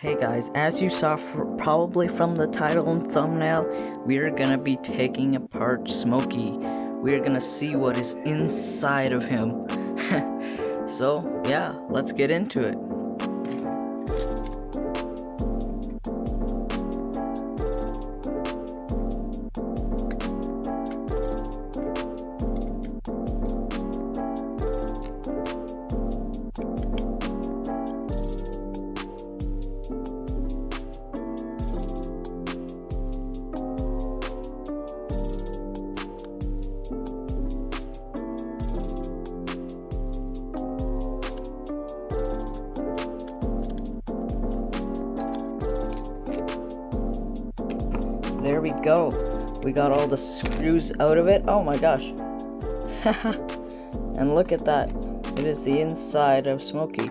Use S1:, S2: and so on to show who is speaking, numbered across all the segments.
S1: Hey guys, as you saw probably from the title and thumbnail, we are gonna be taking apart Smokey. We are gonna see what is inside of him. So yeah, let's get into it. There we go. We got all the screws out of it. Oh my gosh. And look at that. It is the inside of Smokey.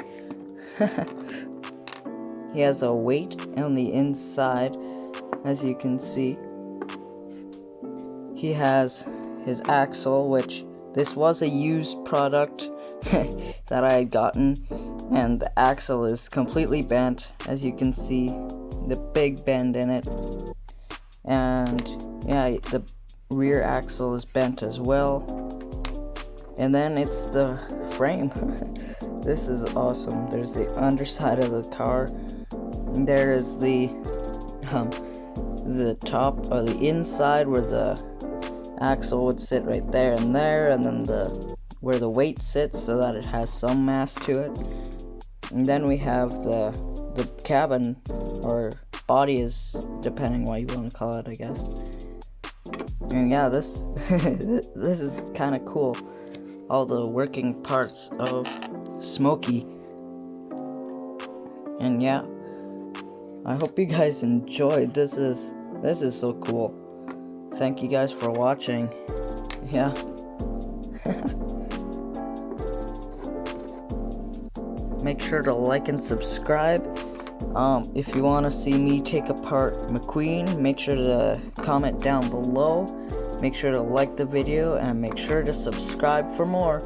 S1: He has a weight on the inside, as you can see. He has his axle, which this was a used product that I had gotten, and the axle is completely bent, as you can see, the big bend in it. And yeah, the rear axle is bent as well. And then it's the frame. This is awesome. There's the underside of the car. And there is the top or the inside where the axle would sit right there, and then where the weight sits so that it has some mass to it. And then we have the cabin, or body, is depending what you want to call it, I guess. And yeah, this this is kind of cool. All the working parts of Smokey. And yeah, I hope you guys enjoyed. This is so cool. Thank you guys for watching. Yeah. Make sure to like and subscribe. If you want to see me take apart McQueen, make sure to comment down below. Make sure to like the video and make sure to subscribe for more.